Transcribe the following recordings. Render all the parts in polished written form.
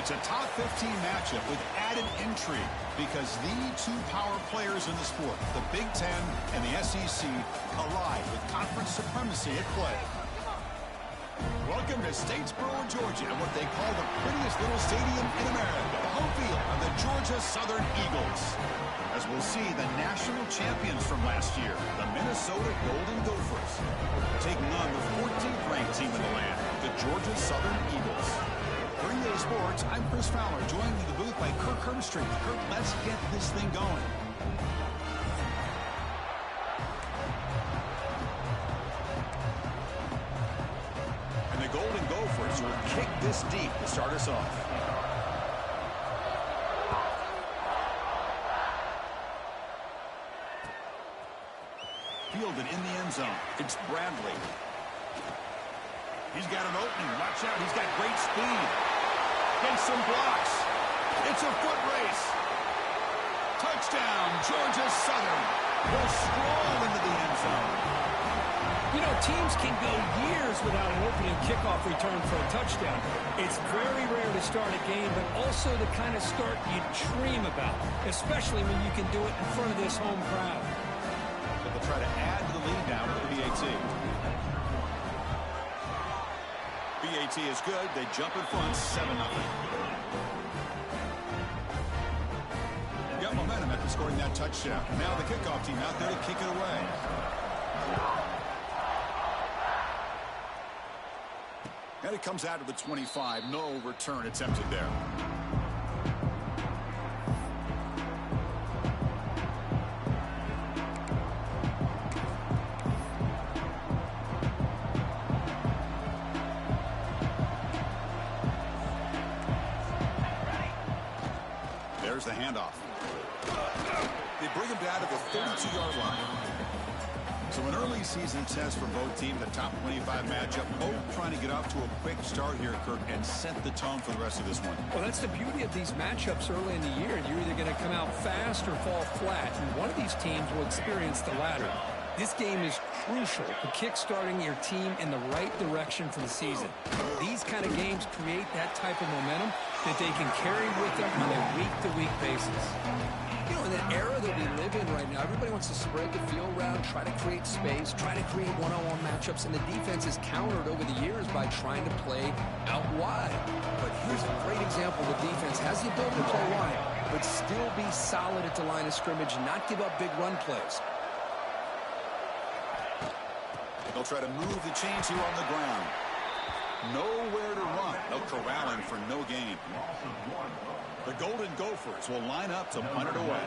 It's a top 15 matchup with added intrigue because the two power players in the sport, the Big Ten and the SEC, collide with conference supremacy at play. Welcome to Statesboro, Georgia, what they call the prettiest little stadium in America, the home field of the Georgia Southern Eagles. As we'll see, the national champions from last year, the Minnesota Golden Gophers, taking on the 14th ranked team in the land, the Georgia Southern Eagles. For NCAA Sports, I'm Chris Fowler, joined in the booth by Kirk Herbstreit. Kirk, let's get this thing going. And the Golden Gophers will kick this deep to start us off. Fielded in the end zone. It's Bradley. He's got an opening. Watch out. He's got great speed. Gets some blocks. It's a foot race. Touchdown, Georgia Southern. Will stroll into the end zone. You know, teams can go years without an opening kickoff return for a touchdown. It's very rare to start a game, but also the kind of start you dream about, especially when you can do it in front of this home crowd. So they'll try to add to the lead now with the BAT. BAT is good. They jump in front, 7-0. Got momentum after scoring that touchdown. Now the kickoff team out there to kick it away. And it comes out to the 25. No return attempted there. There's the handoff. They bring him down to the 32-yard line. So an early season test for both teams, the top 25 matchup, both trying to get off to a quick start here, Kirk, and set the tone for the rest of this one. Well, that's the beauty of these matchups early in the year. You're either going to come out fast or fall flat, and one of these teams will experience the latter. This game is crucial to kick-starting your team in the right direction for the season. These kind of games create that type of momentum that they can carry with them on a week-to-week basis. You know, in the era that we live in right now, everybody wants to spread the field around, try to create space, try to create one-on-one matchups, and the defense is countered over the years by trying to play out wide. But here's a great example. The defense has the ability to play wide, but still be solid at the line of scrimmage and not give up big run plays. They'll try to move the chains here on the ground. Nowhere to run. No corralling for no gain. The Golden Gophers will line up to punt it away.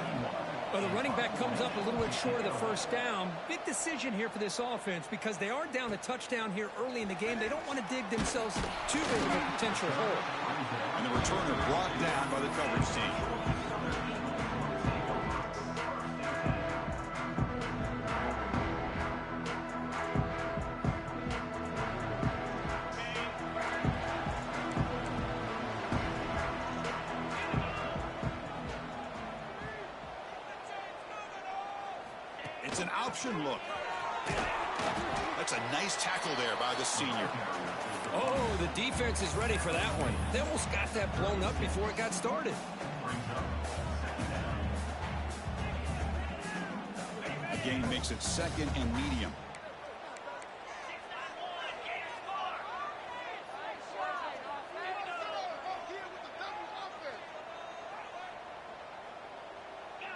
Well, the running back comes up a little bit short of the first down. Big decision here for this offense because they are down a touchdown here early in the game. They don't want to dig themselves too big of a potential hole. And the returner brought down by the coverage team. It's an option look. A That's a nice tackle there by the senior. Oh, the defense is ready for that one. They almost got that blown up before it got started. The gain makes it 2nd and medium.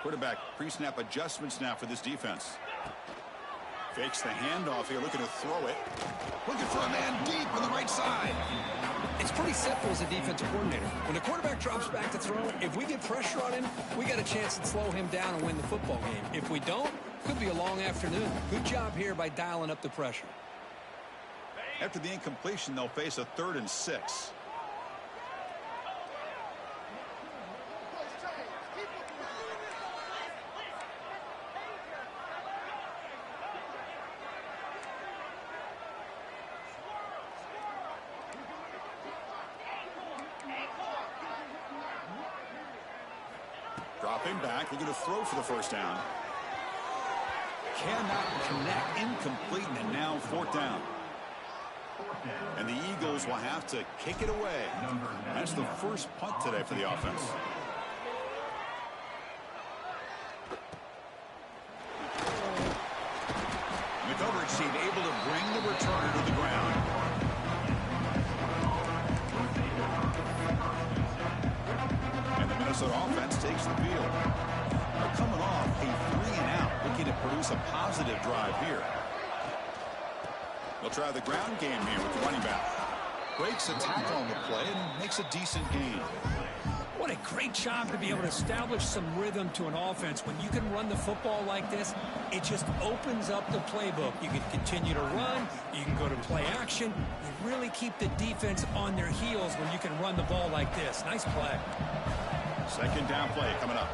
Quarterback pre-snap adjustments now for this defense. Fakes the handoff here, looking to throw it. Looking for a man deep on the right side. It's pretty simple as a defensive coordinator. When the quarterback drops back to throw, if we get pressure on him, we got a chance to slow him down and win the football game. If we don't, could be a long afternoon. Good job here by dialing up the pressure. After the incompletion, they'll face a 3rd and 6. Dropping back, looking to throw for the first down. Cannot connect, incomplete, and now 4th down. And the Eagles will have to kick it away. That's the first punt today for the offense. The coverage team able to bring the returner to the ground. And the Minnesota offense takes the field. They're coming off a 3-and-out, looking to produce a positive drive here. They'll try the ground game here with the running back. Breaks a tackle on the play and makes a decent gain. What a great job to be able to establish some rhythm to an offense. When you can run the football like this, it just opens up the playbook. You can continue to run. You can go to play action. You really keep the defense on their heels when you can run the ball like this. Nice play. 2nd down play coming up.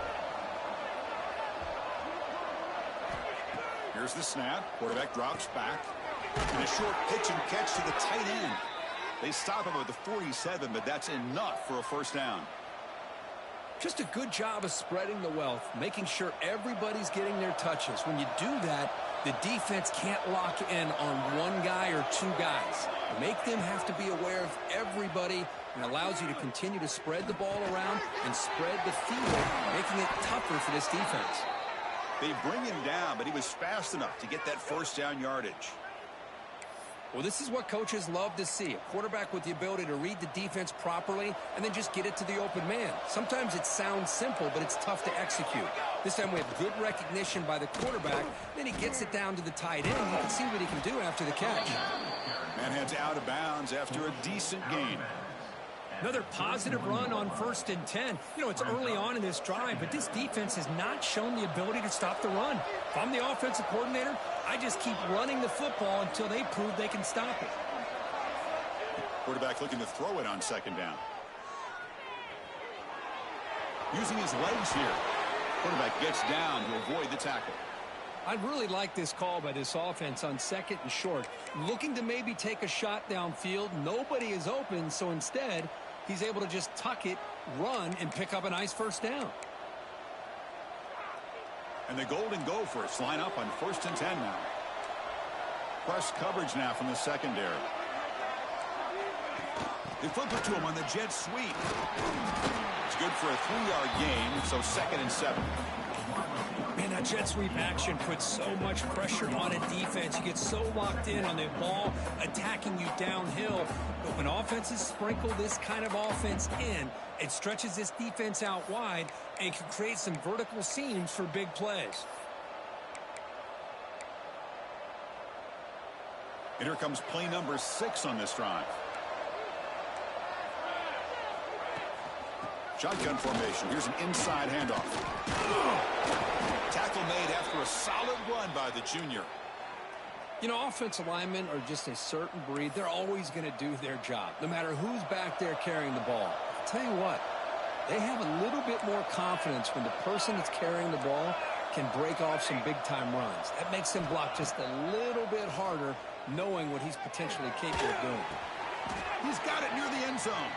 Here's the snap. Quarterback drops back. And a short pitch and catch to the tight end. They stop him at the 47, but that's enough for a first down. Just a good job of spreading the wealth, making sure everybody's getting their touches. When you do that, the defense can't lock in on one guy or 2 guys. Make them have to be aware of everybody, and allows you to continue to spread the ball around and spread the field, making it tougher for this defense. They bring him down, but he was fast enough to get that first down yardage. Well, this is what coaches love to see. A quarterback with the ability to read the defense properly and then just get it to the open man. Sometimes it sounds simple, but it's tough to execute. This time we have good recognition by the quarterback. Then he gets it down to the tight end. You can see what he can do after the catch. Man heads out of bounds after a decent gain. Another positive run on 1st and 10. You know, it's early on in this drive, but this defense has not shown the ability to stop the run. If I'm the offensive coordinator, I just keep running the football until they prove they can stop it. Quarterback looking to throw it on 2nd down. Using his legs here. Quarterback gets down to avoid the tackle. I really like this call by this offense on 2nd and short. Looking to maybe take a shot downfield. Nobody is open, so instead, he's able to just tuck it, run, and pick up a nice first down. And the Golden Gophers line up on 1st and 10 now. Press coverage now from the secondary. They flip it to him on the jet sweep. It's good for a 3-yard gain, so 2nd and 7. Man, that jet sweep action puts so much pressure on a defense. You get so locked in on the ball attacking you downhill. But when offenses sprinkle this kind of offense in, it stretches this defense out wide and can create some vertical seams for big plays. And here comes play number 6 on this drive. Shotgun formation. Here's an inside handoff. Tackle made after a solid run by the junior. You know, offensive linemen are just a certain breed. They're always going to do their job, no matter who's back there carrying the ball. I'll tell you what, they have a little bit more confidence when the person that's carrying the ball can break off some big-time runs. That makes them block just a little bit harder, knowing what he's potentially capable of doing. He's got it near the end zone.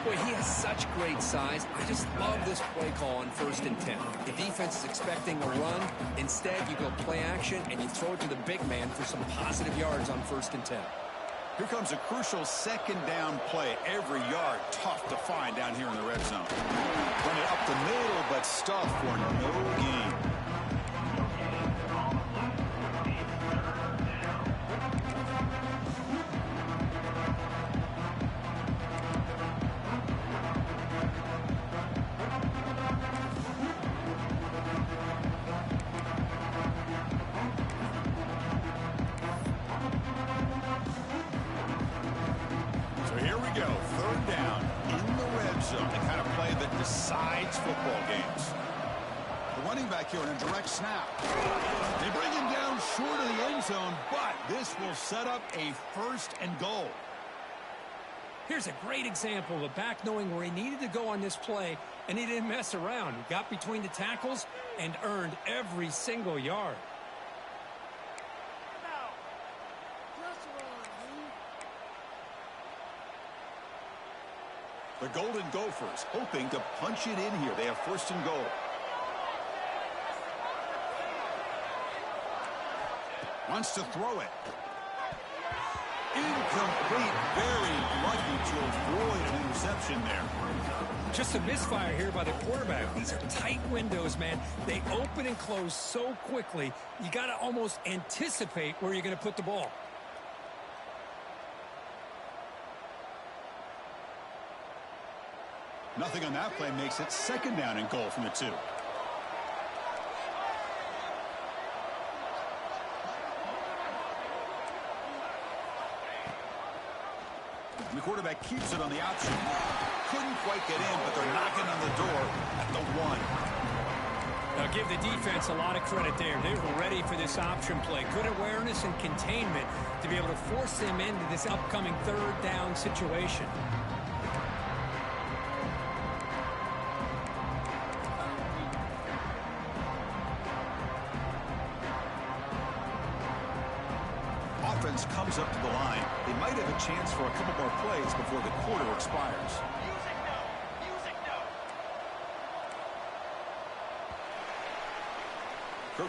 Boy, he has such great size. I just love this play call on 1st and 10. The defense is expecting a run. Instead, you go play action, and you throw it to the big man for some positive yards on 1st and 10. Here comes a crucial second down play. Every yard tough to find down here in the red zone. Run it up the middle, but stuffed for no gain. Here in a direct snap. They bring him down short of the end zone, but this will set up a 1st and goal. Here's a great example of a back knowing where he needed to go on this play, and he didn't mess around. He got between the tackles and earned every single yard. The Golden Gophers hoping to punch it in here. They have 1st and goal. Wants to throw it. Incomplete. Very lucky to avoid an interception there. Just a misfire here by the quarterback. These are tight windows, man. They open and close so quickly, you got to almost anticipate where you're going to put the ball. Nothing on that play makes it 2nd down and goal from the 2. And the quarterback keeps it on the option. Couldn't quite get in, but they're knocking on the door at the 1. Now give the defense a lot of credit there. They were ready for this option play. Good awareness and containment to be able to force them into this upcoming 3rd down situation. Offense comes up to the line. They might have a chance for a couple more plays before the quarter expires.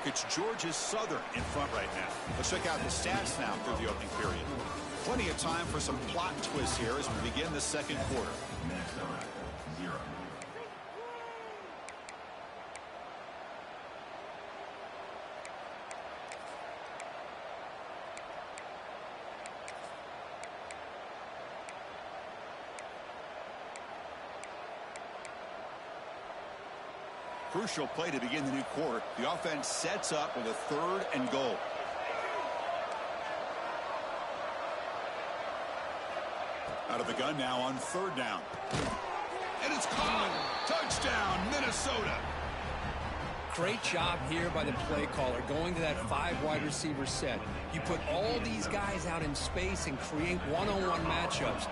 It's Georgia Southern in front right now. Let's check out the stats now through the opening period. Plenty of time for some plot twists here as we begin the 2nd quarter. Minnesota, 0. Crucial play to begin the new quarter. The offense sets up with a 3rd and goal. Out of the gun now on 3rd down. And it's caught. Touchdown, Minnesota. Great job here by the play caller, going to that 5 wide receiver set. You put all these guys out in space and create one-on-one matchups.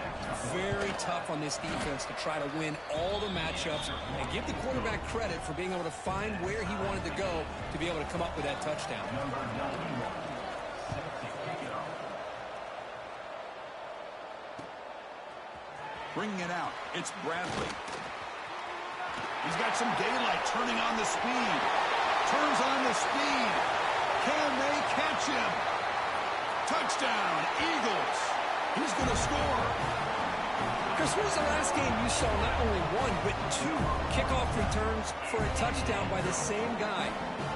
Very tough on this defense to try to win all the matchups and give the quarterback credit for being able to find where he wanted to go to be able to come up with that touchdown. Bringing it out, it's Bradley. He's got some daylight, turning on the speed. Turns on the speed. Can they catch him? Touchdown, Eagles. He's going to score. Chris, when was the last game you saw not only 1, but 2 kickoff returns for a touchdown by the same guy?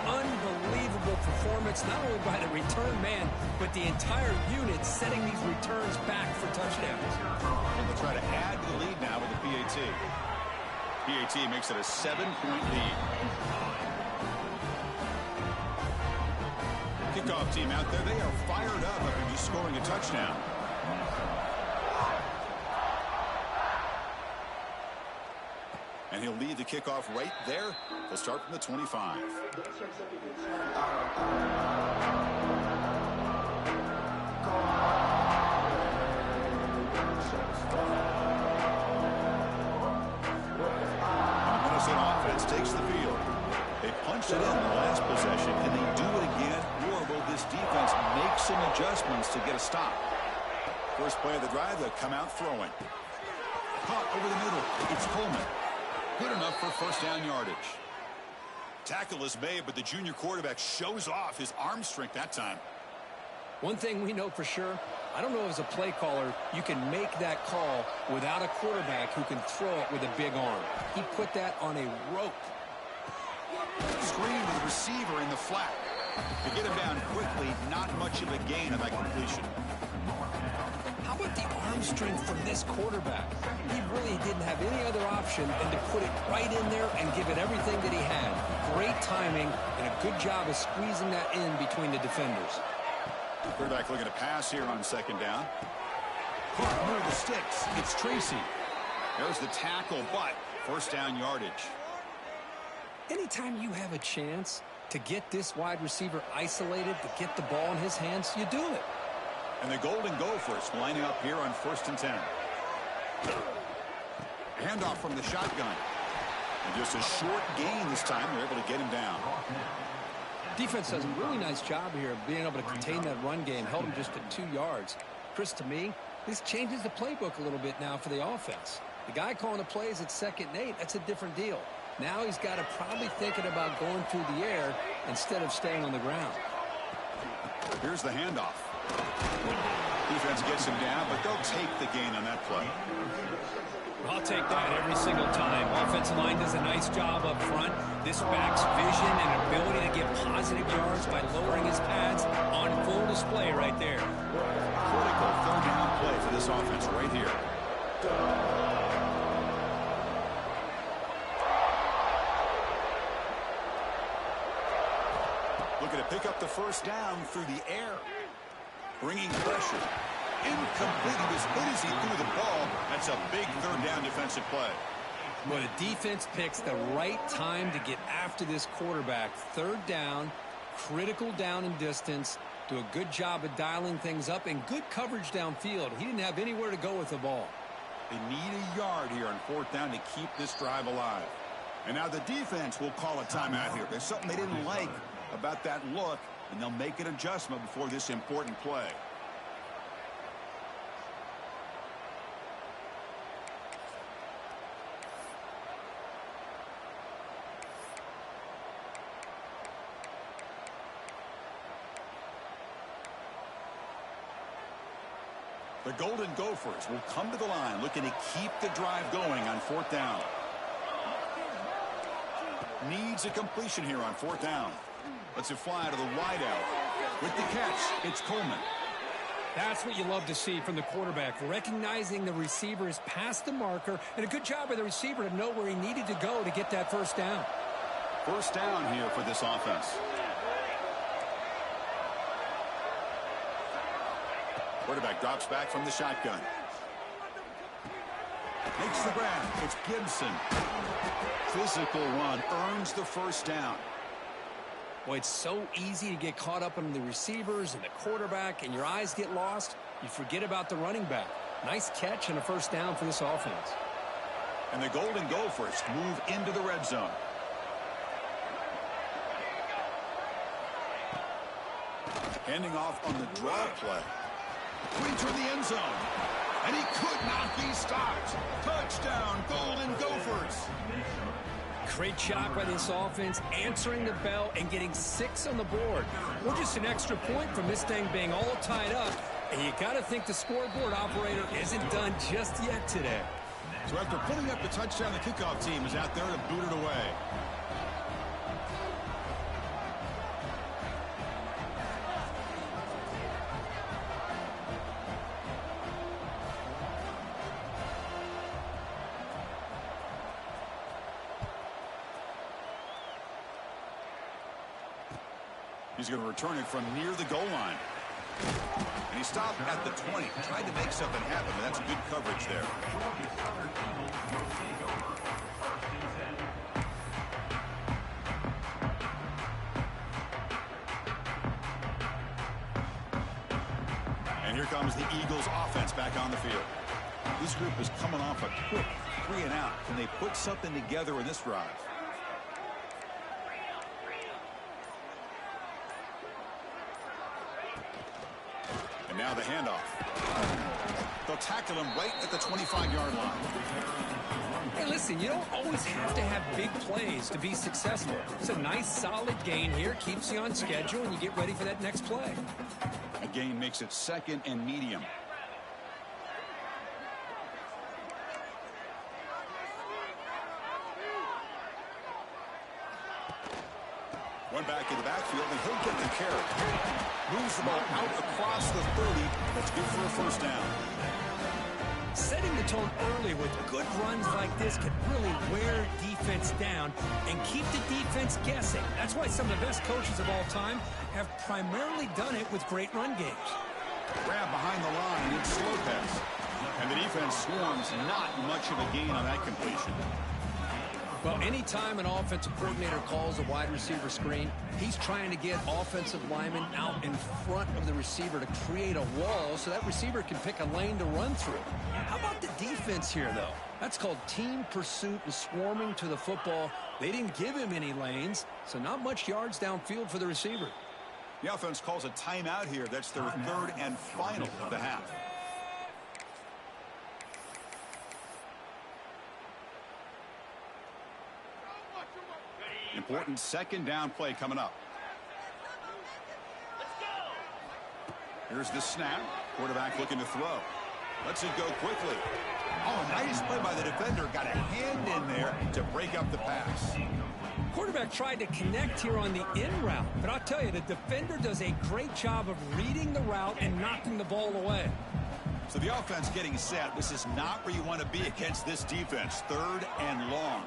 Unbelievable performance, not only by the return man, but the entire unit setting these returns back for touchdowns. And they'll try to add to the lead now with the PAT. PAT makes it a 7-point lead. Kickoff team out there, they are fired up after just scoring a touchdown. And he'll lead the kickoff right there. They'll start from the 25. Takes the field. They punched it in the last possession. Can they do it again, or will this defense make some adjustments to get a stop? First play of the drive, they'll come out throwing. Caught over the middle. It's Coleman. Good enough for first down yardage. Tackle is made, but the junior quarterback shows off his arm strength that time. One thing we know for sure, I don't know as a play caller, you can make that call without a quarterback who can throw it with a big arm. He put that on a rope. Screen with the receiver in the flat. To get him down quickly, not much of a gain on that completion. How about the arm strength from this quarterback? He really didn't have any other option than to put it right in there and give it everything that he had. Great timing and a good job of squeezing that in between the defenders. Quarterback looking to pass here on second down. Caught near the sticks. It's Tracy. There's the tackle, but first down yardage. Anytime you have a chance to get this wide receiver isolated, to get the ball in his hands, you do it. And the Golden Gophers lining up here on 1st and 10. Handoff from the shotgun. And just a short gain this time. They're able to get him down. Defense does a really nice job here of being able to contain that run game, held him just at 2 yards. Chris, to me, this changes the playbook a little bit now for the offense. The guy calling the plays at 2nd and 8, that's a different deal. Now he's got to probably thinking about going through the air instead of staying on the ground. Here's the handoff. Defense gets him down, but they'll take the gain on that play. I'll take that every single time. Offensive line does a nice job up front. This back's vision and ability to get positive yards by lowering his pads on full display right there. Critical 3rd down play for this offense right here. Looking to pick up the first down through the air. Bringing pressure. Incomplete. He was good as he threw the ball. That's a big 3rd down defensive play. But a defense picks the right time to get after this quarterback. 3rd down, critical down and distance. Do a good job of dialing things up and good coverage downfield. He didn't have anywhere to go with the ball. They need a yard here on 4th down to keep this drive alive. And now the defense will call a timeout here. There's something they didn't like about that look, and they'll make an adjustment before this important play. The Golden Gophers will come to the line looking to keep the drive going on 4th down. Needs a completion here on 4th down. Lets it fly to the wideout. With the catch, it's Coleman. That's what you love to see from the quarterback, recognizing the receiver is past the marker, and a good job by the receiver to know where he needed to go to get that first down. First down here for this offense. Quarterback drops back from the shotgun. Makes the grab. It's Gibson. Physical run earns the first down. Boy, it's so easy to get caught up in the receivers and the quarterback, and your eyes get lost. You forget about the running back. Nice catch and a first down for this offense. And the Golden Gophers move into the red zone. Handing off on the draw play. Reach in the end zone. And he could not be stopped. Touchdown, Golden Gophers. Great job by this offense, answering the bell and getting 6 on the board. We're just an extra point from this thing being all tied up. And you got to think the scoreboard operator isn't done just yet today. So after putting up the touchdown, the kickoff team is out there to boot it away. He's going to return it from near the goal line. And he stopped at the 20. Tried to make something happen, but that's good coverage there. And here comes the Eagles offense back on the field. This group is coming off a quick 3 and out. Can they put something together in this drive? And now the handoff. They'll tackle him right at the 25-yard line. Hey, listen, you don't always have to have big plays to be successful. It's a nice, solid gain here. Keeps you on schedule, and you get ready for that next play. A gain makes it 2nd and medium. One back in the backfield, and he'll get the carry. Moves the ball out across the 30. That's good for a first down. Setting the tone early with good runs like this can really wear defense down and keep the defense guessing. That's why some of the best coaches of all time have primarily done it with great run games. Grab behind the line, it's Lopez. And the defense swarms, not much of a gain on that completion. Well, anytime an offensive coordinator calls a wide receiver screen, he's trying to get offensive linemen out in front of the receiver to create a wall so that receiver can pick a lane to run through. How about the defense here, though? That's called team pursuit and swarming to the football. They didn't give him any lanes, so not much yards downfield for the receiver. The offense calls a timeout here. That's their 3rd and final of the half. Important 2nd down play coming up. Here's the snap. Quarterback looking to throw. Lets it go quickly. Oh, nice play by the defender. Got a hand in there to break up the pass. Quarterback tried to connect here on the in route, but I'll tell you, the defender does a great job of reading the route and knocking the ball away. So the offense getting set. This is not where you want to be against this defense. 3rd and long.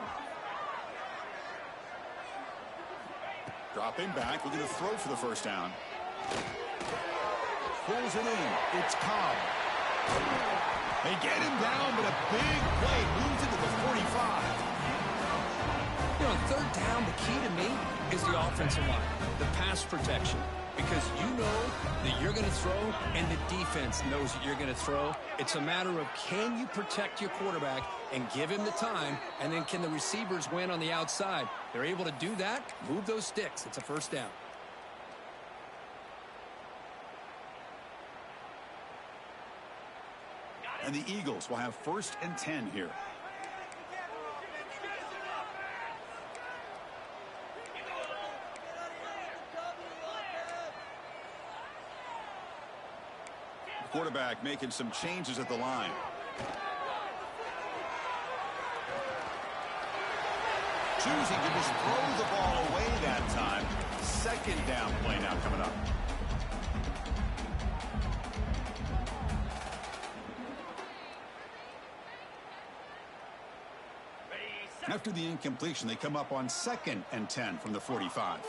Dropping back, looking to throw for the first down. Pulls it in. It's Cobb. They get him down, but a big play moves into the 45. You know, on 3rd down, the key to me is the offensive line, the pass protection. Because you know that you're going to throw, and the defense knows that you're going to throw. It's a matter of, can you protect your quarterback and give him the time, and then can the receivers win on the outside? They're able to do that, move those sticks. It's a first down. And the Eagles will have 1st and 10 here. Quarterback making some changes at the line. Choosing to just throw the ball away that time. 2nd down play now coming up. After the incompletion, they come up on 2nd and 10 from the 45.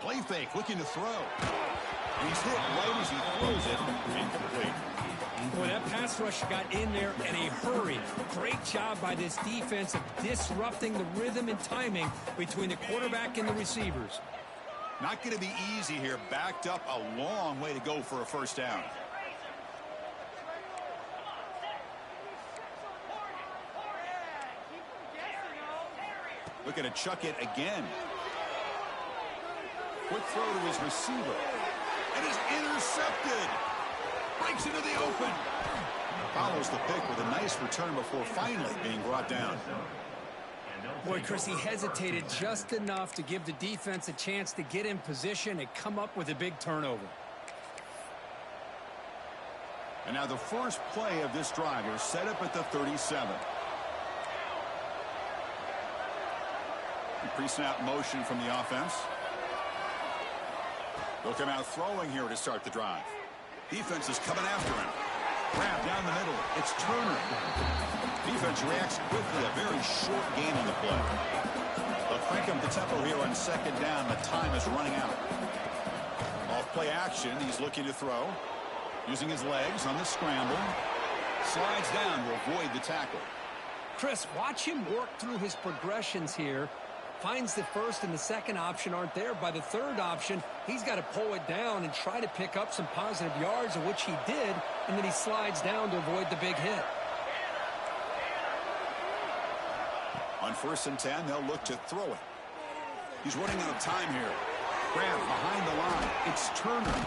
Play fake, looking to throw. He's hit right as he throws it. Incomplete. Boy, that pass rush got in there in a hurry. Great job by this defense of disrupting the rhythm and timing between the quarterback and the receivers. Not going to be easy here. Backed up a long way to go for a first down. Looking to chuck it again. Quick throw to his receiver. And is intercepted. Breaks into the open. Follows the pick with a nice return before finally being brought down. Boy, Chris, he hesitated just enough to give the defense a chance to get in position and come up with a big turnover. And now the first play of this drive is set up at the 37. Pre-snap motion from the offense. They'll come out throwing here to start the drive. Defense is coming after him. Grab down the middle. It's Turner. Defense reacts quickly. A very short gain on the play. They'll crank up the tempo here on 2nd down. The time is running out. Off play action. He's looking to throw. Using his legs on the scramble. Slides down to avoid the tackle. Chris, watch him work through his progressions here. Finds the first and the second option aren't there. By the third option, he's got to pull it down and try to pick up some positive yards, of which he did, and then he slides down to avoid the big hit. On 1st and 10, they'll look to throw it. He's running out of time here. Grab behind the line. It's Turner.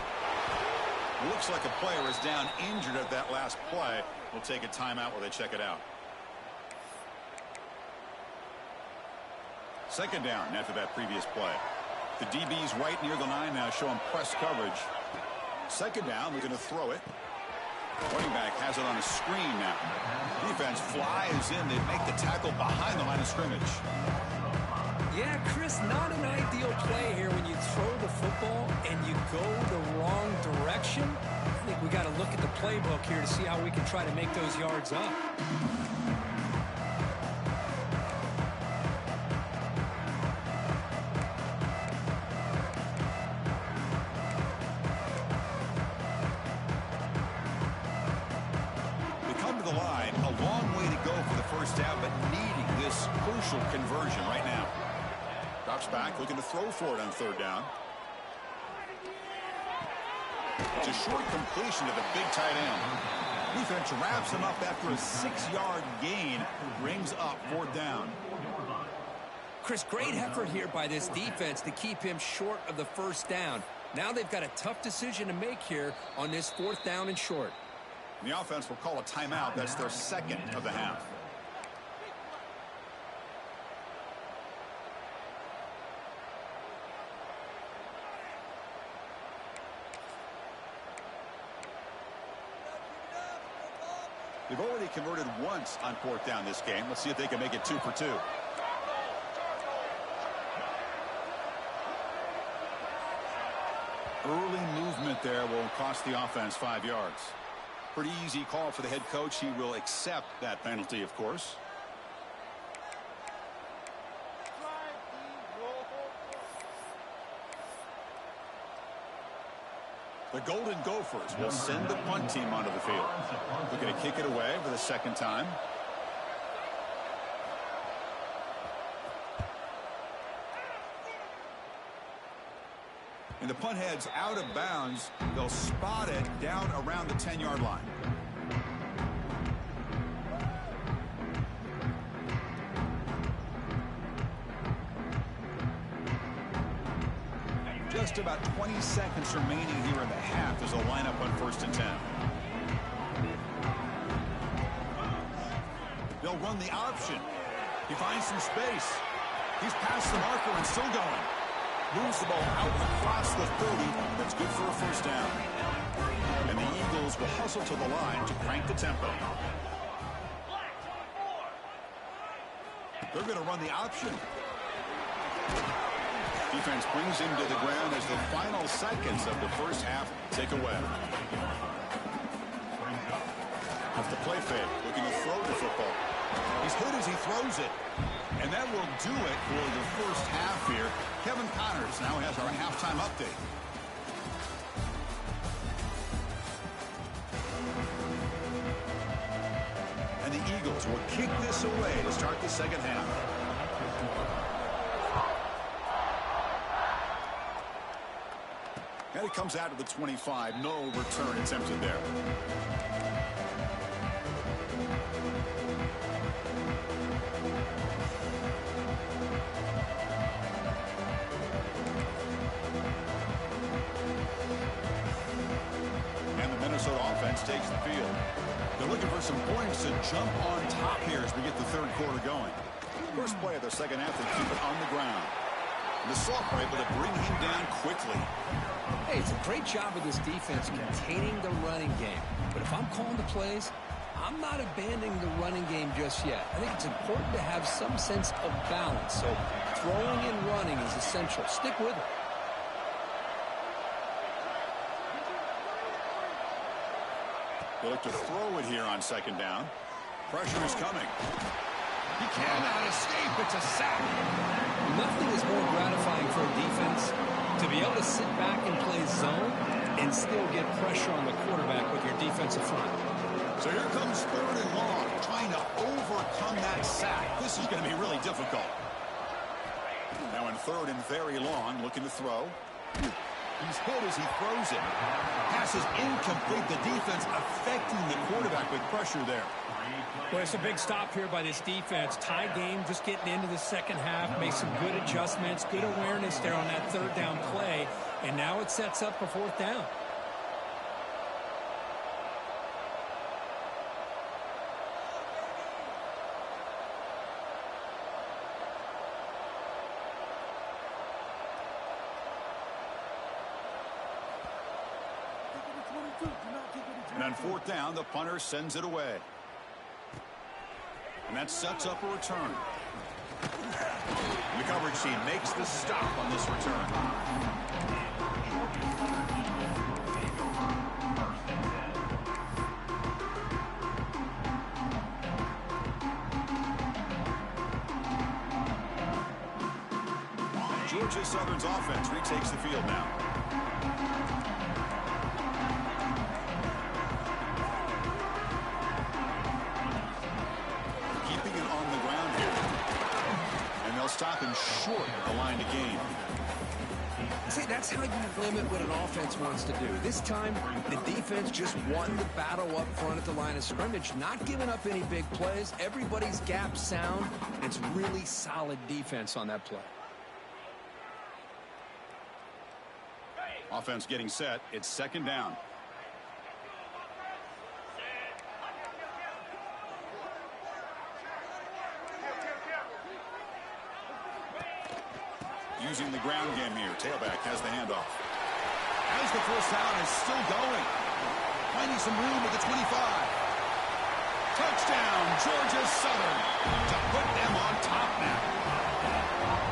Looks like a player is down injured at that last play. We'll take a timeout while they check it out. Second down after that previous play. The DB's right near the line now, showing press coverage. Second down, we're going to throw it. Running back has it on a screen now. Defense flies in. They make the tackle behind the line of scrimmage. Yeah, Chris, not an ideal play here when you throw the football and you go the wrong direction. I think we got to look at the playbook here to see how we can try to make those yards up. They come to the line, a long way to go for the first down, but needing this crucial conversion right now. Drops back, looking to throw for it on third down. It's a short completion to the big tight end. Defense wraps him up after a 6-yard gain. Brings up fourth down. Chris, great effort here by this defense to keep him short of the first down. Now they've got a tough decision to make here on this fourth down and short. And the offense will call a timeout. That's their second of the half. They've already converted once on fourth down this game. Let's see if they can make it 2 for 2. Early movement there will cost the offense 5 yards. Pretty easy call for the head coach. He will accept that penalty, of course. The Golden Gophers will send the punt team onto the field. They're going to kick it away for the second time. And the punt heads out of bounds. They'll spot it down around the 10-yard line. Just about 20 seconds remaining here in the half as they'll line up on 1st and 10. They'll run the option. He finds some space. He's past the marker and still going. Moves the ball out across the 30. That's good for a first down. And the Eagles will hustle to the line to crank the tempo. They're going to run the option. Defense brings him to the ground as the final seconds of the first half tick away. Off the play fake, looking to throw the football. He's hit as he throws it. And that will do it for the first half here. Kevin Connors now has our halftime update. And the Eagles will kick this away to start the second half. And it comes out of the 25. No return attempted there. And the Minnesota offense takes the field. They're looking for some points to jump on top here as we get the third quarter going. First play of their second half, they keep it on the ground. And the Sophomore able to bring him down quickly. Hey, it's a great job of this defense containing the running game. But if I'm calling the plays, I'm not abandoning the running game just yet. I think it's important to have some sense of balance. So throwing and running is essential. Stick with it. They look to throw it here on second down. Pressure is coming. He cannot escape. It's a sack. Nothing is more gratifying for a defense to be able to sit back and play zone and still get pressure on the quarterback with your defensive front. So here comes third and long, trying to overcome that sack. This is going to be really difficult. Now in third and very long, looking to throw. He's hit as he throws it. Pass is incomplete. The defense affecting the quarterback with pressure there. Well, it's a big stop here by this defense. Tie game, just getting into the second half. Make some good adjustments, good awareness there on that third down play. And now it sets up for fourth down. And on fourth down, the punter sends it away. And that sets up a return. The coverage team makes the stop on this return. Georgia Southern's offense retakes the field now. Stop him short of the line to gain. See, that's how you limit what an offense wants to do. This time, the defense just won the battle up front at the line of scrimmage, not giving up any big plays. Everybody's gap sound. It's really solid defense on that play. Offense getting set. It's second down. Using the ground game here. Tailback has the handoff. As the first down is still going. Finding some room at the 25. Touchdown, Georgia Southern. To put them on top now.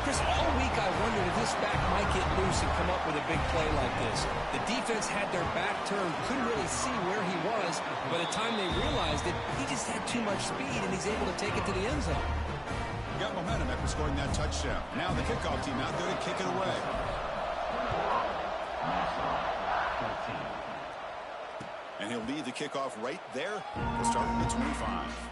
Chris, all week I wondered if this back might get loose and come up with a big play like this. The defense had their back turned, couldn't really see where he was. By the time they realized it, he just had too much speed, and he's able to take it to the end zone. Got momentum after scoring that touchdown. Now the kickoff team out there to kick it away. And he'll lead the kickoff right there. We'll start at the 25.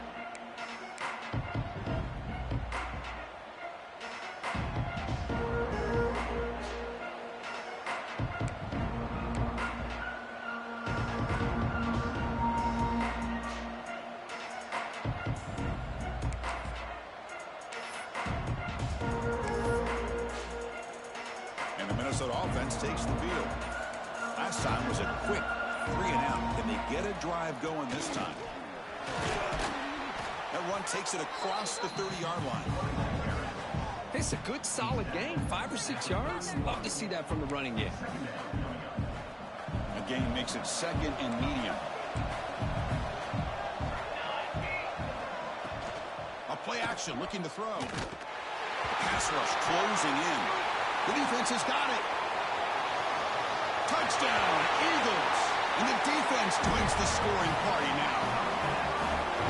Offense takes the field. Last time was a quick 3-and-out. Can they get a drive going this time? That run takes it across the 30-yard line. It's a good, solid gain. 5 or 6 yards. Love to see that from the running game. The gain makes it second and medium. A play action looking to throw. The pass rush closing in. The defense has got it. Touchdown, Eagles. And the defense joins the scoring party now.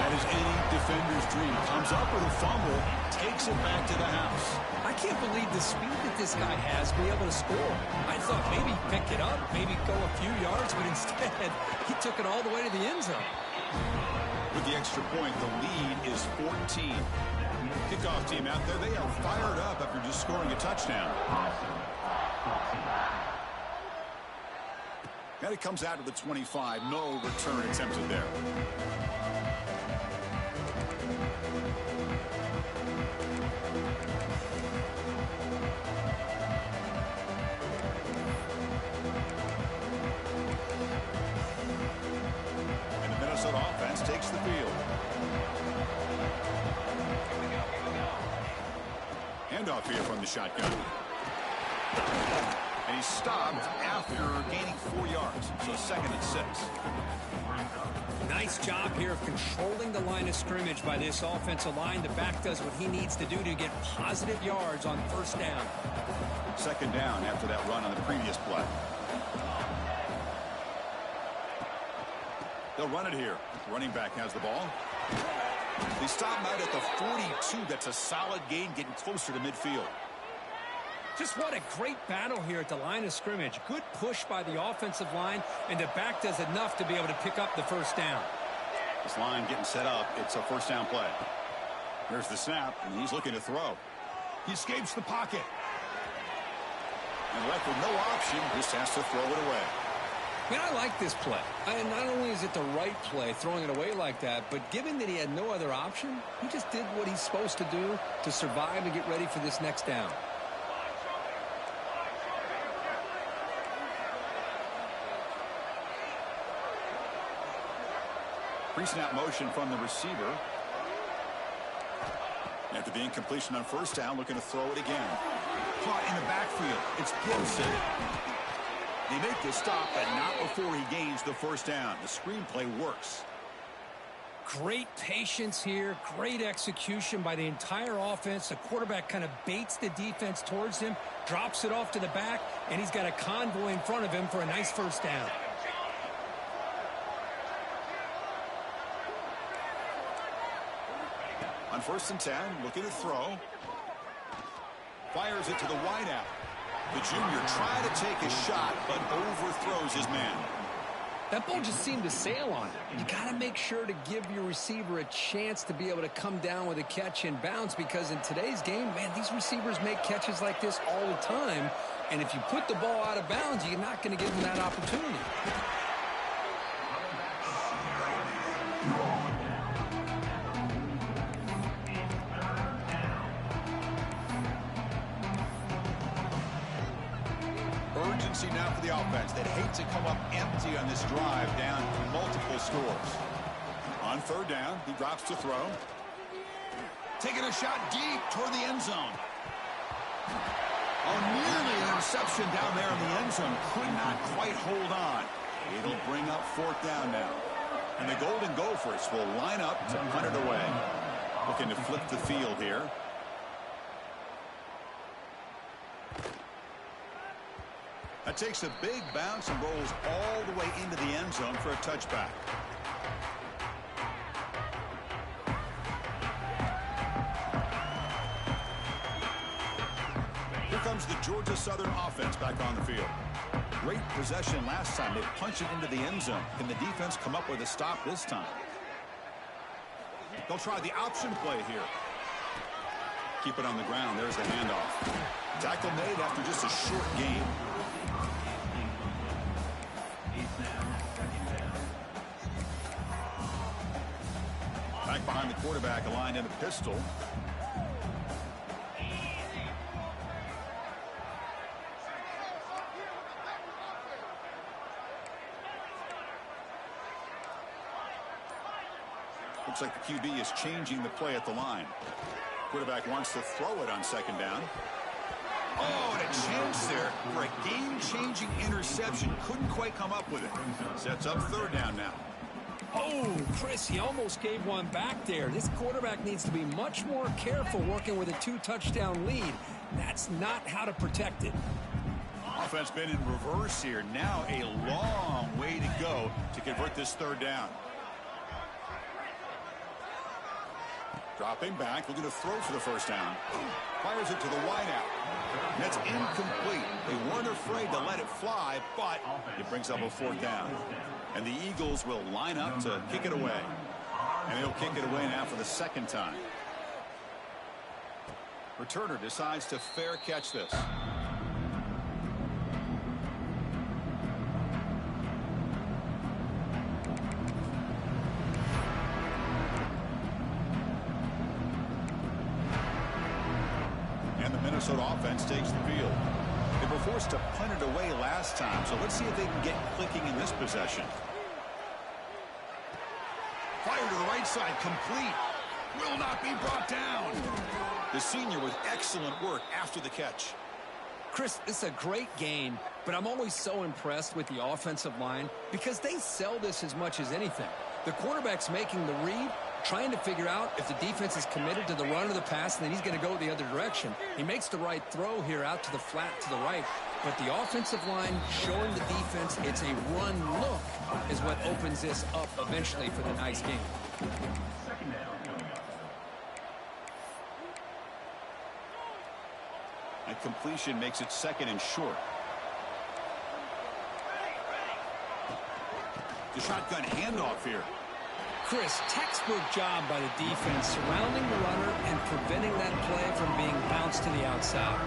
That is any defender's dream. Comes up with a fumble, takes it back to the house. I can't believe the speed that this guy has to be able to score. I thought maybe pick it up, maybe go a few yards, but instead he took it all the way to the end zone. With the extra point, the lead is 14. Kickoff team out there, they are fired up after just scoring a touchdown. And it comes out to the 25. No return attempted there. And the Minnesota offense takes the field. Handoff here from the shotgun. And he's stopped after gaining 4 yards. So second and 6. Nice job here of controlling the line of scrimmage by this offensive line. The back does what he needs to do to get positive yards on first down. Second down after that run on the previous play. They'll run it here. The running back has the ball. They stop him out at the 42. That's a solid gain, getting closer to midfield. Just what a great battle here at the line of scrimmage. Good push by the offensive line, and the back does enough to be able to pick up the first down. This line getting set up. It's a first down play. There's the snap, and he's looking to throw. He escapes the pocket. And left with no option, just has to throw it away. Man, I like this play. And not only is it the right play, throwing it away like that, but given that he had no other option, he just did what he's supposed to do to survive and get ready for this next down. Pre-snap motion from the receiver. After the incompletion on first down, looking to throw it again. Caught in the backfield. It's Gibson. They make the stop, but not before he gains the first down. The screenplay works. Great patience here. Great execution by the entire offense. The quarterback kind of baits the defense towards him, drops it off to the back, and he's got a convoy in front of him for a nice first down. On 1st and 10, looking to throw. Fires it to the wideout. The junior tried to take a shot, but overthrows his man. That ball just seemed to sail on him. You got to make sure to give your receiver a chance to be able to come down with a catch and bounce, because in today's game, man, these receivers make catches like this all the time. And if you put the ball out of bounds, you're not going to give them that opportunity. Urgency now for the offense that hate to come up empty on this drive down multiple scores. On 3rd down, he drops to throw. Taking a shot deep toward the end zone. Oh, nearly an interception down there in the end zone. Could not quite hold on. It'll bring up 4th down now. And the Golden Gophers will line up to punt it away. Looking to flip the field here. That takes a big bounce and rolls all the way into the end zone for a touchback. Here comes the Georgia Southern offense back on the field. Great possession last time. They punch it into the end zone. Can the defense come up with a stop this time? They'll try the option play here. Keep it on the ground. There's the handoff. Tackle made after just a short game. Back behind the quarterback, aligned in a pistol. Looks like the QB is changing the play at the line. Quarterback wants to throw it on 2nd down. Oh, and a chance there for a game-changing interception. Couldn't quite come up with it. Sets up 3rd down now. Oh, Chris, he almost gave one back there. This quarterback needs to be much more careful working with a 2-touchdown lead. That's not how to protect it. Offense been in reverse here. Now a long way to go to convert this 3rd down. Dropping back, looking to throw for the first down. Fires it to the wideout. That's incomplete. They weren't afraid to let it fly, but it brings up a 4th down. And the Eagles will line up to kick it away. And they'll kick it away now for the 2nd time. Returner decides to fair catch this. And the Minnesota offense takes the field. They were forced to punt it away last time, so let's see if they can get clicking in this possession. Fire to the right side, complete. Will not be brought down. The senior with excellent work after the catch. Chris, it's a great game, but I'm always so impressed with the offensive line because they sell this as much as anything. The quarterback's making the read, trying to figure out if the defense is committed to the run or the pass, and then he's going to go the other direction. He makes the right throw here out to the flat to the right, but the offensive line showing the defense it's a run look is what opens this up eventually for the nice game. That completion makes it 2nd and short. The shotgun handoff here. Chris, textbook job by the defense surrounding the runner and preventing that play from being bounced to the outside.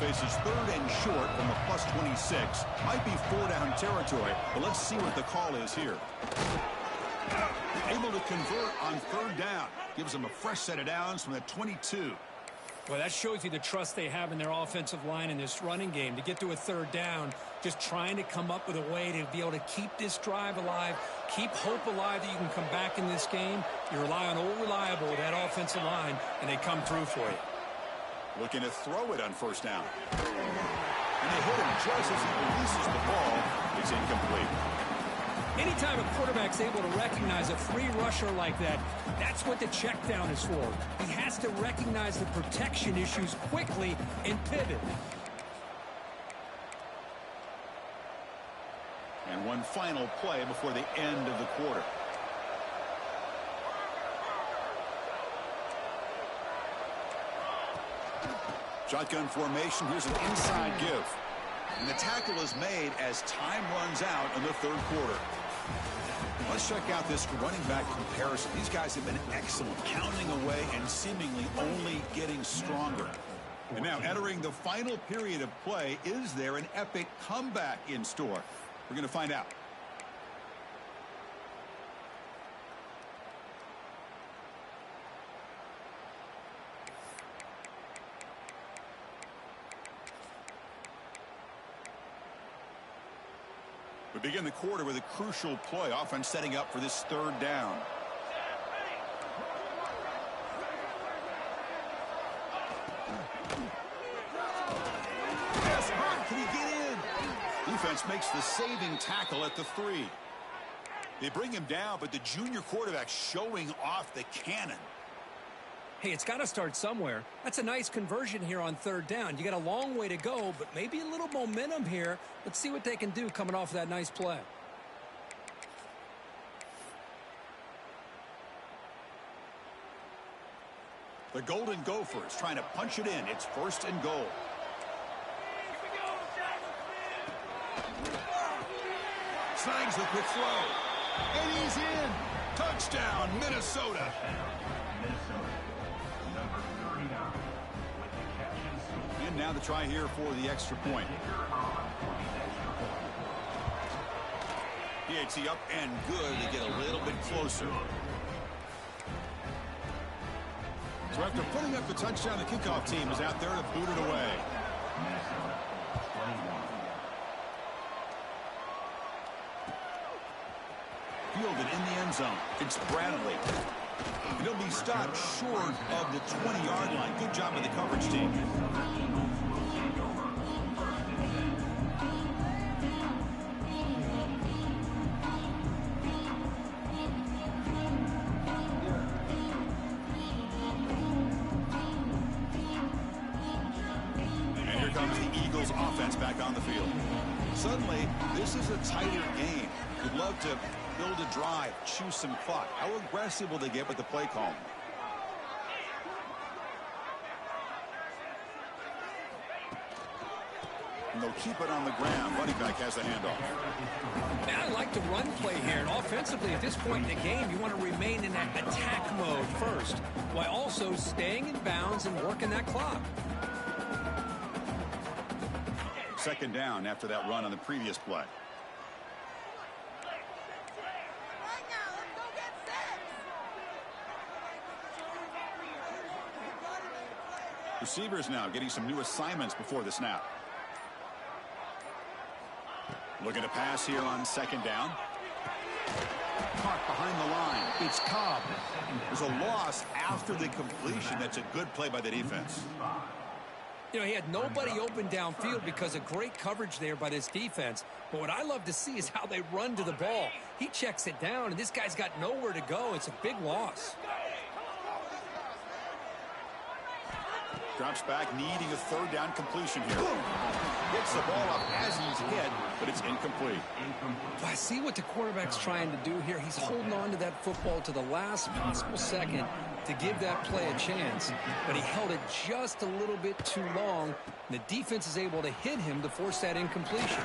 faces third and short from the plus 26. Might be 4-down territory, but let's see what the call is here. Able to convert on third down. Gives them a fresh set of downs from the 22. Well, that shows you the trust they have in their offensive line in this running game. To get to a third down, just trying to come up with a way to be able to keep this drive alive, keep hope alive that you can come back in this game. You rely on Old Reliable with that offensive line, and they come through for you. Looking to throw it on first down. And they hit him just as he releases the ball. It's incomplete. Anytime a quarterback's able to recognize a free rusher like that, that's what the check down is for. He has to recognize the protection issues quickly and pivot. And one final play before the end of the quarter. Shotgun formation. Here's an inside give. And the tackle is made as time runs out in the third quarter. Let's check out this running back comparison. These guys have been excellent, pounding away and seemingly only getting stronger. And now entering the final period of play, is there an epic comeback in store? We're going to find out. We begin the quarter with a crucial play, offense setting up for this third down. Pass hard. Can he get in? Defense makes the saving tackle at the 3. They bring him down, but the junior quarterback showing off the cannon. Hey, it's got to start somewhere. That's a nice conversion here on third down. You got a long way to go, but maybe a little momentum here. Let's see what they can do coming off that nice play. The Golden Gophers trying to punch it in. It's first and goal. Snags the quick throw. And he's in. Touchdown, Minnesota. And now the try here for the extra point. PAT up and good to get a little bit closer. So after putting up the touchdown, the kickoff team is out there to boot it away. Fielded in the end zone. It's Bradley. And he'll be stopped short of the 20-yard line. Good job of the coverage team. And here comes the Eagles offense back on the field. Suddenly, this is a tighter game. You'd love to build a drive, choose some clock. How aggressive will they get with the play call? And they'll keep it on the ground. Running back has the handoff. Man, I like the run play here. And offensively, at this point in the game, you want to remain in that attack mode first, while also staying in bounds and working that clock. Second down after that run on the previous play. Receivers now getting some new assignments before the snap. Looking to pass here on second down. Caught behind the line. It's Cobb. There's a loss after the completion. That's a good play by the defense. You know, he had nobody open downfield because of great coverage there by this defense. But what I love to see is how they run to the ball. He checks it down, and this guy's got nowhere to go. It's a big loss. Drops back, needing a third down completion here. Gets the ball up as he's hit, but it's incomplete. I see what the quarterback's trying to do here. He's holding on to that football to the last possible second to give that play a chance. But he held it just a little bit too long. And the defense is able to hit him to force that incompletion.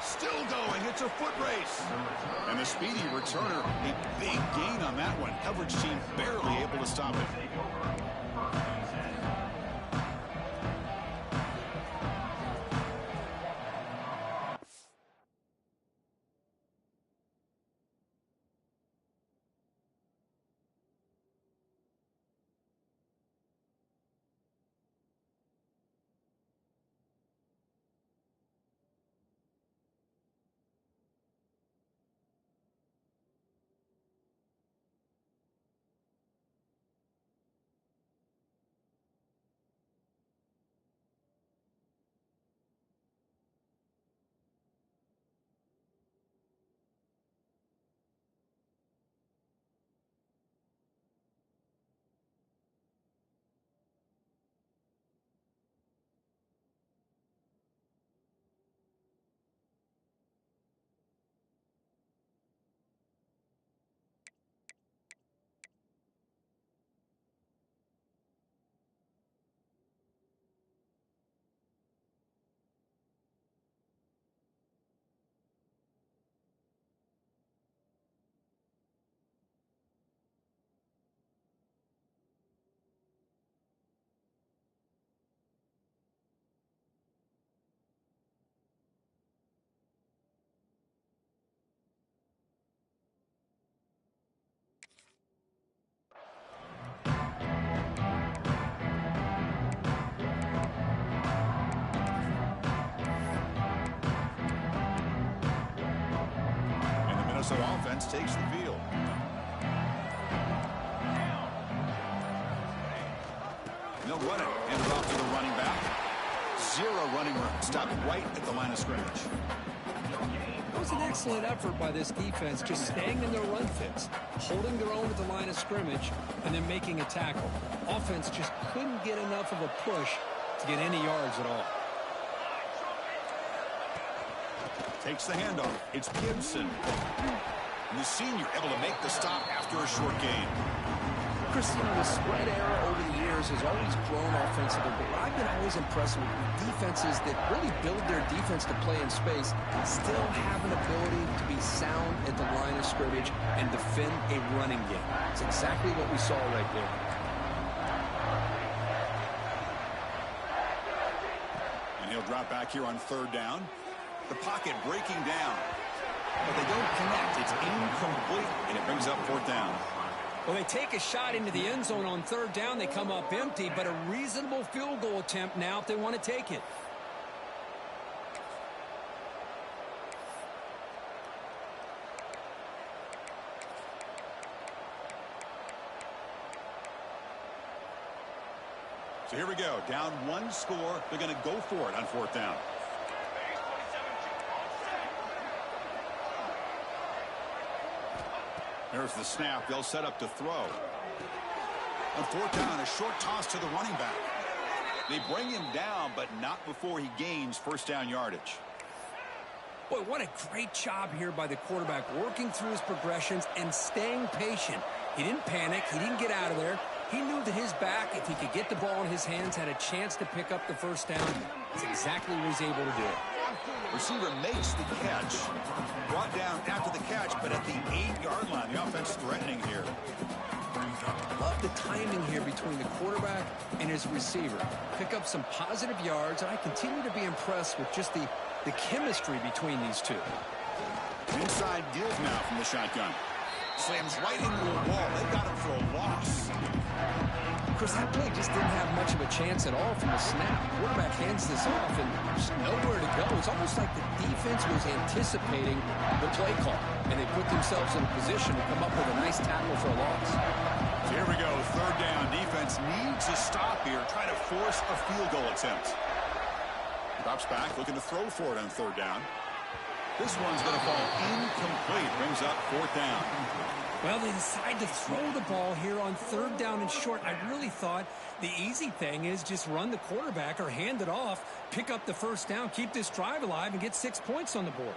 Still going. It's a foot race. And the speedy returner, a big gain on that one. Coverage team barely able to stop it. Minnesota offense takes the field. They'll run it. Hand it off to the running back. Zero running room. Stopped right at the line of scrimmage. It was an excellent effort by this defense, just staying in their run fits, holding their own at the line of scrimmage, and then making a tackle. Offense just couldn't get enough of a push to get any yards at all. Takes the handoff. It's Gibson. And the senior able to make the stop after a short gain. Chris, the spread era over the years has always grown offensively, but I've been always impressed with defenses that really build their defense to play in space, still have an ability to be sound at the line of scrimmage and defend a running game. It's exactly what we saw right there. And he'll drop back here on third down. The pocket breaking down. But they don't connect. It's incomplete, and it brings up fourth down. Well, they take a shot into the end zone on third down. They come up empty, but a reasonable field goal attempt now if they want to take it. So here we go. Down one score. They're going to go for it on fourth down. There's the snap. They'll set up to throw. On fourth down, a short toss to the running back. They bring him down, but not before he gains first down yardage. Boy, what a great job here by the quarterback, working through his progressions and staying patient. He didn't panic. He didn't get out of there. He knew that his back, if he could get the ball in his hands, had a chance to pick up the first down. That's exactly what he's able to do. Receiver makes the catch. Brought down after the catch, but at the 8-yard line. The offense threatening here. Love the timing here between the quarterback and his receiver. Pick up some positive yards, and I continue to be impressed with just the chemistry between these two. Inside give now from the shotgun. Slams right into a wall. They got him for a loss. Chris, that play just didn't have much of a chance at all from the snap. Quarterback hands this off, and there's nowhere to go. It's almost like the defense was anticipating the play call, and they put themselves in a position to come up with a nice tackle for a loss. So here we go. Third down. Defense needs a stop here. Trying to force a field goal attempt. Drops back, looking to throw for it on third down. This one's going to fall incomplete. Brings up fourth down. Well, they decide to throw the ball here on third down and short. I really thought the easy thing is just run the quarterback or hand it off, pick up the first down, keep this drive alive, and get 6 points on the board.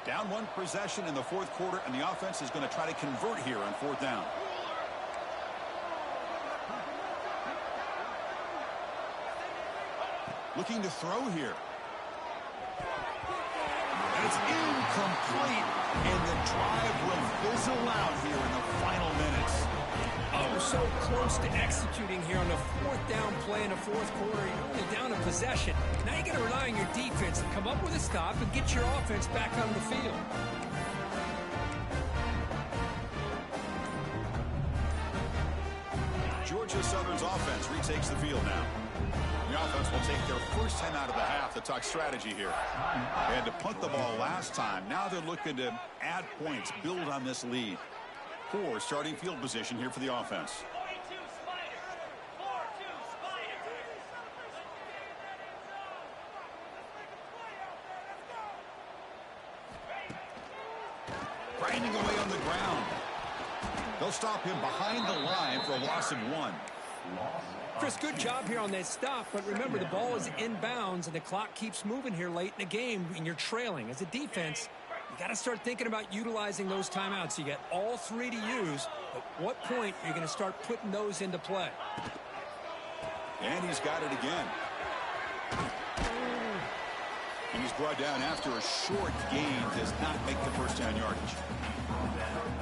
Down one possession in the fourth quarter, and the offense is going to try to convert here on fourth down. Looking to throw here. And it's incomplete, and the drive will fizzle out here in the final minutes. Oh, so close to executing here on the fourth down play in the fourth quarter. You're only down a possession. Now you got to rely on your defense to come up with a stop and get your offense back on the field. Georgia Southern's offense retakes the field now. The offense will take their first 10 out of the half to talk strategy here. They had to punt the ball last time. Now they're looking to add points, build on this lead. Poor starting field position here for the offense. Grinding away on the ground. They'll stop him behind the line for a loss of 1. Chris, good job here on that stop, but remember the ball is inbounds and the clock keeps moving here late in the game and you're trailing. As a defense, you got to start thinking about utilizing those timeouts. You got all 3 to use. At what point are you going to start putting those into play? And he's got it again. And he's brought down after a short gain. Does not make the first down yardage.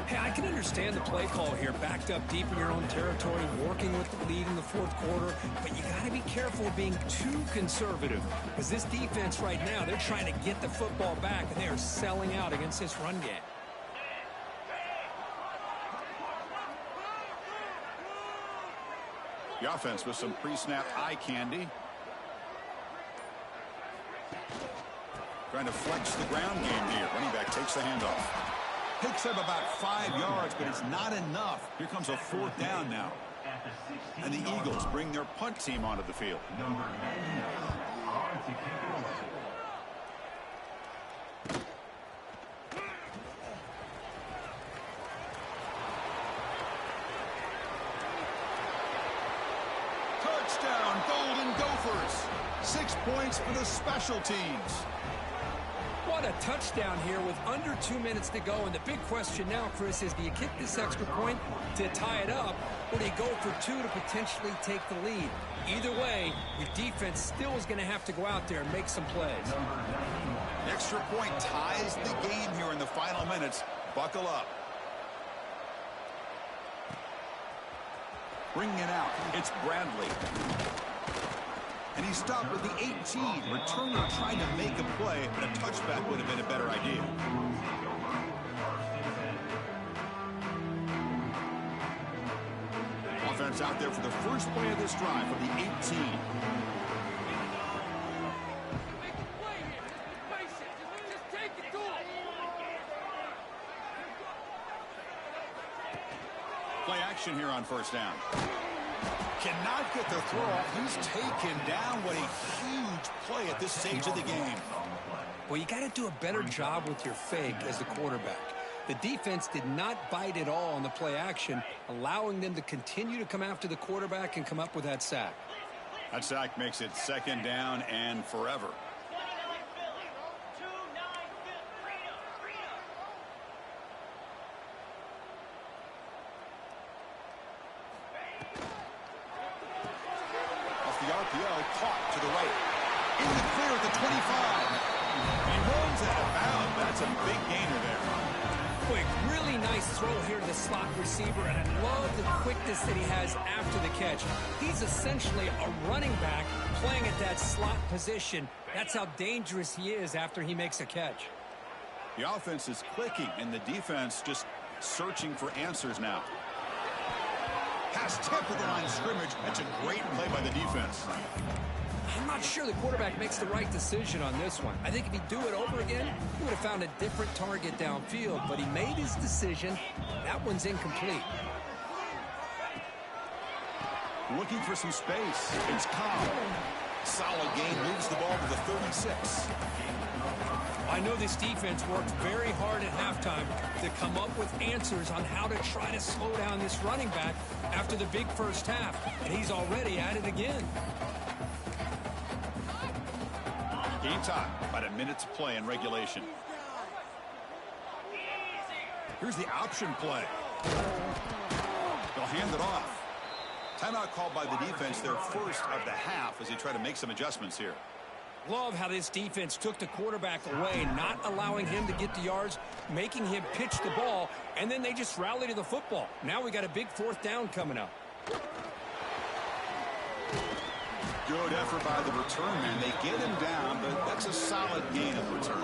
Hey, I can understand the play call here, backed up deep in your own territory, working with the lead in the fourth quarter, but you got to be careful of being too conservative, because this defense right now, they're trying to get the football back, and they are selling out against this run game. The offense with some pre-snap eye candy. Trying to flex the ground game here. Running back takes the handoff. Picks up about 5 yards, but it's not enough. Here comes a fourth down now. And the Eagles bring their punt team onto the field. Number 99 on to kick it off. Touchdown, Golden Gophers. 6 points for the special teams. What a touchdown here with under 2 minutes to go. And the big question now, Chris, is do you kick this extra point to tie it up, or do you go for 2 to potentially take the lead? Either way, your defense still is going to have to go out there and make some plays. Extra point ties the game here in the final minutes. Buckle up. Bringing it out, it's Bradley. And he stopped with the 18. Returner trying to make a play, but a touchback would have been a better idea. Offense out there for the first play of this drive from the 18. Play action here on first down. Cannot get the throw off. He's taken down. What a huge play at this stage of the game. Well, you got to do a better job with your fake as the quarterback. The defense did not bite at all on the play action, allowing them to continue to come after the quarterback and come up with that sack. That sack makes it second down and forever. Caught to the right. In the clear at the 25. He runs out of bounds. That's a big gainer there. Quick, really nice throw here to the slot receiver, and I love the quickness that he has after the catch. He's essentially a running back playing at that slot position. That's how dangerous he is after he makes a catch. The offense is clicking, and the defense just searching for answers now. Pass tip of the line of scrimmage. That's a great play by the defense. I'm not sure the quarterback makes the right decision on this one. I think if he'd do it over again, he would have found a different target downfield, but he made his decision. That one's incomplete. Looking for some space. It's Cobb. Solid gain, moves the ball to the 36. I know this defense worked very hard at halftime to come up with answers on how to try to slow down this running back after the big first half, and he's already at it again. Game time, about a minute to play in regulation. Here's the option play. They'll hand it off. Timeout called by the defense, their first of the half, as they try to make some adjustments here. Love how this defense took the quarterback away, not allowing him to get the yards, making him pitch the ball, and then they just rally to the football. Now we got a big fourth down coming up. Good effort by the return man. They get him down, but that's a solid gain of return.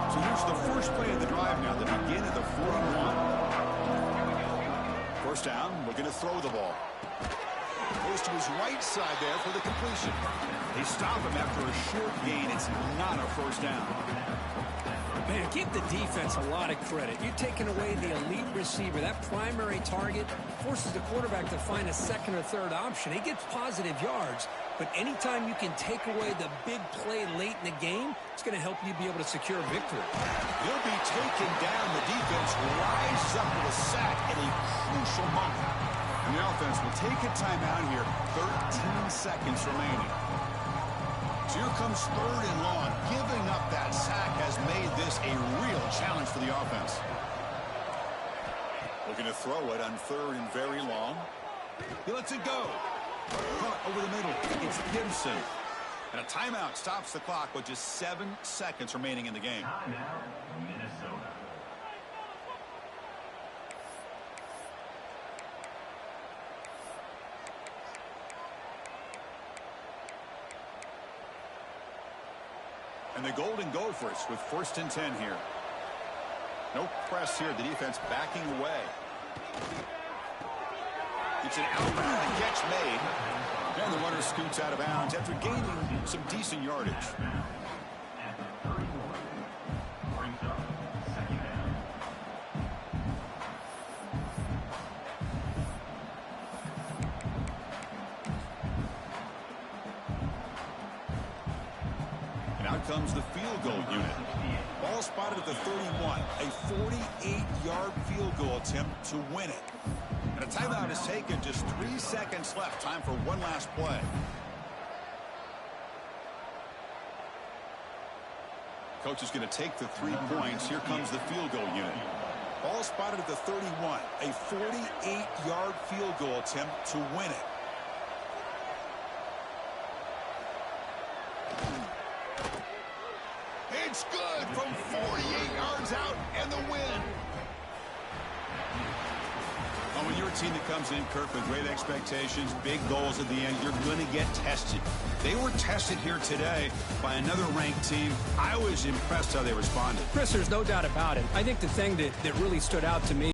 So here's the first play of the drive now, the begin of the 41. First down, we're going to throw the ball. Goes to his right side there for the completion. They stop him after a short gain. It's not a first down. Man, give the defense a lot of credit. You're taking away the elite receiver. That primary target forces the quarterback to find a second or third option. He gets positive yards, but anytime you can take away the big play late in the game, it's going to help you be able to secure a victory. He'll be taken down. The defense rises up with a sack at a crucial moment. And the offense will take a timeout here. 13 seconds remaining. So here comes third and long. Giving up that sack has made this a real challenge for the offense. Looking to throw it on third and very long. He lets it go. Caught over the middle. It's Gibson. And a timeout stops the clock with just 7 seconds remaining in the game. Timeout, Minnesota. And the Golden Gophers with 1st and 10 here. No press here. The defense backing away. It's an out catch made. And the runner scoots out of bounds after gaining some decent yardage. And out comes the field goal unit. Ball spotted at the 31. A 48-yard field goal attempt to win it. And a timeout is taken. Just 3 seconds left. Time for one last play. Coach is going to take the 3 points. Here comes the field goal unit. Ball spotted at the 31. A 48-yard field goal attempt to win it. It's good from 48 yards out and the win. Well, when you're a team that comes in, Kirk, with great expectations, big goals at the end, you're going to get tested. They were tested here today by another ranked team. I was impressed how they responded. Chris, there's no doubt about it. I think the thing that really stood out to me